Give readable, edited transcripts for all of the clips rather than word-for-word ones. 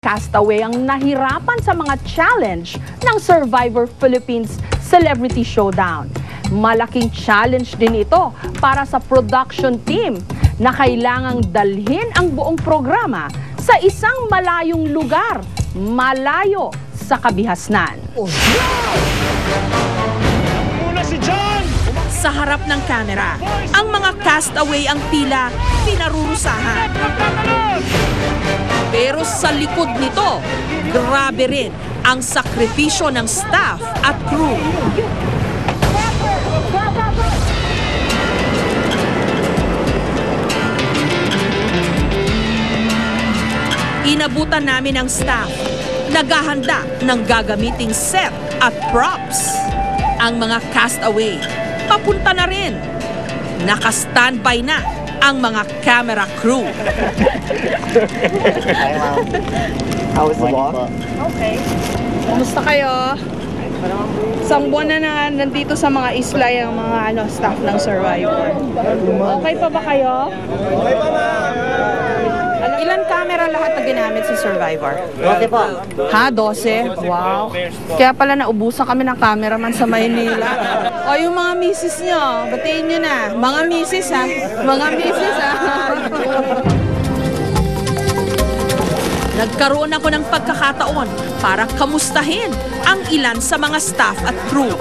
castaway ang nahirapan sa mga challenge ng Survivor Philippines Celebrity Showdown. Malaking challenge din ito para sa production team na kailangang dalhin ang buong programa sa isang malayong lugar, malayo sa kabihasnan. Sa harap ng kamera, ang mga castaway ang tila pinarurusahan. Pero sa likod nito, grabe rin ang sakripisyo ng staff at crew. Inabutan namin ang staff, naghahanda ng gagamiting set at props. Ang mga castaway, papunta na rin. Naka-standby na ang mga camera crew. Hi, ma'am. How was the walk? Okay. Kumusta kayo? Isang buwan na nandito sa mga isla yung mga staff ng Survivor. Okay pa ba kayo? Okay pa, ma'am. Ilan camera lahat na ginamit sa Survivor? Okay po. Ha? 12? Wow. Kaya pala naubusan kami ng cameraman sa Maynila. O yung mga misis nyo, batiin nyo na. Mga misis ha? Mga misis ha? Nagkaroon ako ng pagkakataon para kamustahin ang ilan sa mga staff at crew.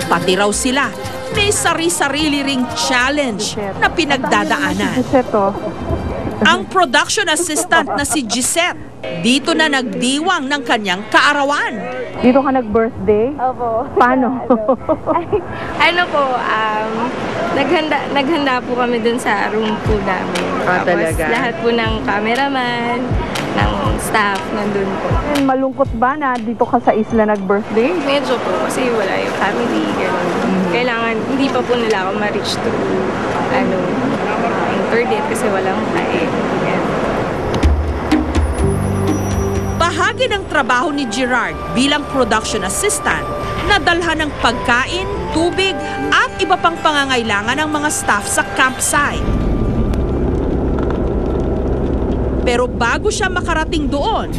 Pati raw sila may sari-sarili ring challenge na pinagdadaanan. Ang production assistant na si Gisette, dito na nagdiwang ng kanyang kaarawan. Dito ka nag-birthday? Opo. Paano? Ano po, naghanda po kami dun sa room po namin. Ah, Tapos talaga? lahat po ng cameraman, ng staff, nandun po. Malungkot ba na dito ka sa isla nag-birthday? Medyo po, kasi wala yung family, gano'n. Kailangan, hindi pa po nila ako ma-reach through, internet kasi walang kain. Bahagi ng trabaho ni Gerard bilang production assistant na dalhan ng pagkain, tubig at iba pang pangangailangan ng mga staff sa campsite. Pero bago siya makarating doon,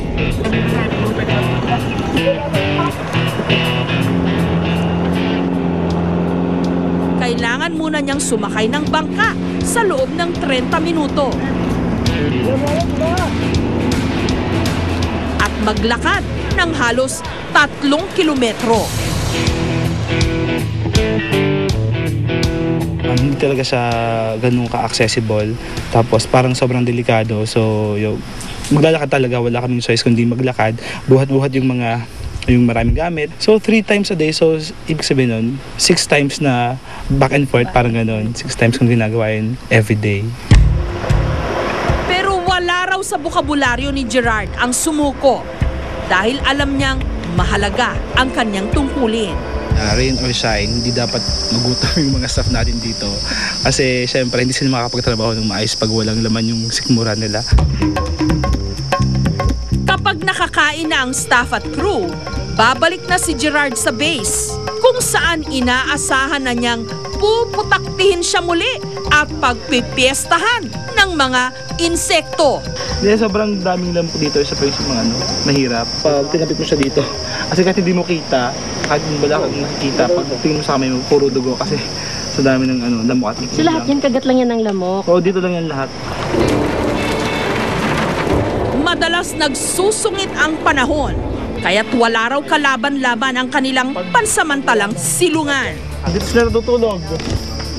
kailangan muna niyang sumakay ng bangka sa loob ng 30 minuto. At maglakad ng halos 3 kilometro. Hindi talaga siya ganun ka-accessible. Tapos parang sobrang delikado. So, maglalakad talaga. Wala kaming choice kundi maglakad. Buhat-buhat yung maraming gamit. So, 3 times a day. So, ibig sabihin nun, 6 times na back and forth. Parang ganun. 6 times kung ginagawa yun every day. Pero wala raw sa bukabularyo ni Gerard ang sumuko. Dahil alam niyang mahalaga ang kanyang tungkulin. Rain or shine, hindi dapat magutom yung mga staff natin dito. Kasi syempre hindi sila makakapagtrabaho ng maayos pag walang laman yung sikmura nila. Kapag nakakain na ang staff at crew, babalik na si Gerard sa base, kung saan inaasahan na niyang puputaktihin siya muli at pagpipiestahan ng mga insekto. Hindi, sobrang daming lampo dito. Isa pa yung mga mahirap. Pag tinapit mo siya dito, kasi kahit hindi mo kita, kahit wala kang nakikita, pag tingin mo sa amin, puro dugo kasi sa dami ng lamok at So lahat yan, kagat lang yan ng lamok? Oo, dito lang yan lahat. Madalas nagsusungit ang panahon, kaya't wala raw kalaban-laban ang kanilang pansamantalang silungan. Dito sila natutulog.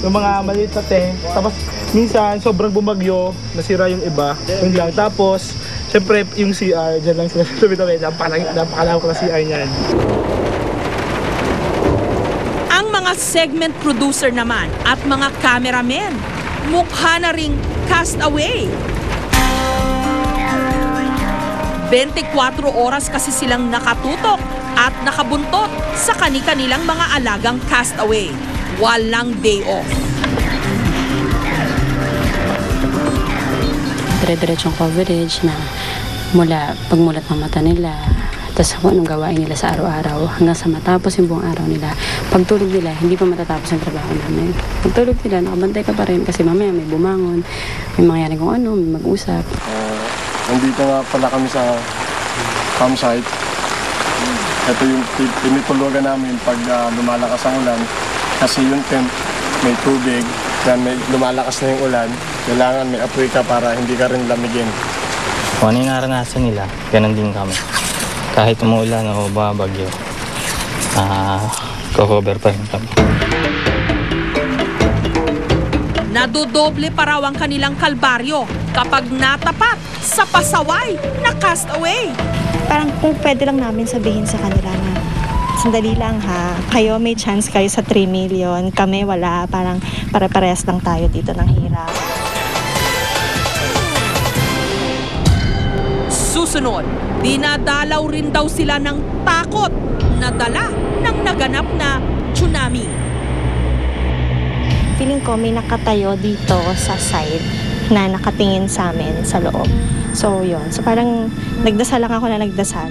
Yung mga maliit na tent. Tapos minsan sobrang bumagyo, nasira yung iba. Yun lang. Tapos, syempre yung CR, dyan lang sila sa tabi-tabi. Napakalawak na CR niyan. Ang mga segment producer naman at mga cameramen, mukha na ring castaway. 24 oras kasi silang nakatutok at nakabuntot sa kani-kanilang mga alagang castaway. Walang day off. Dire-diretsong coverage na pagmulat ng mata nila, tapos kung anong gawain nila sa araw-araw hanggang sa matapos yung buong araw nila. Pagtulog nila, hindi pa matatapos ang trabaho namin. Pagtulog nila, nakabantay ka pa rin kasi mamaya may bumangon, may mangyari kung ano, may mag-usap. Nandito nga pala kami sa campsite. Ito yung tinitulugan namin pag lumalakas ang ulan. Kasi yung tent may tubig, yan may lumalakas na yung ulan. Kailangan may apoy ka para hindi ka rin lamigin. Kung ano yung naranasan nila, ganun din kami. Kahit umuulan o babagyo, cover pa rin kami. Nadodoble pa raw ang kanilang kalbaryo kapag natapat sa pasaway na castaway. Parang kung pwede lang namin sabihin sa kanila na sandali lang ha, kayo may chance kayo sa 3 million, kami wala, parang pare-parehas lang tayo dito ng hirap. Susunod, dinadalaw rin daw sila ng takot na dala ng naganap na tsunami. Feeling ko may nakatayo dito sa side na nakatingin sa amin sa loob. So yun, so parang nagdasal lang ako na nagdasal.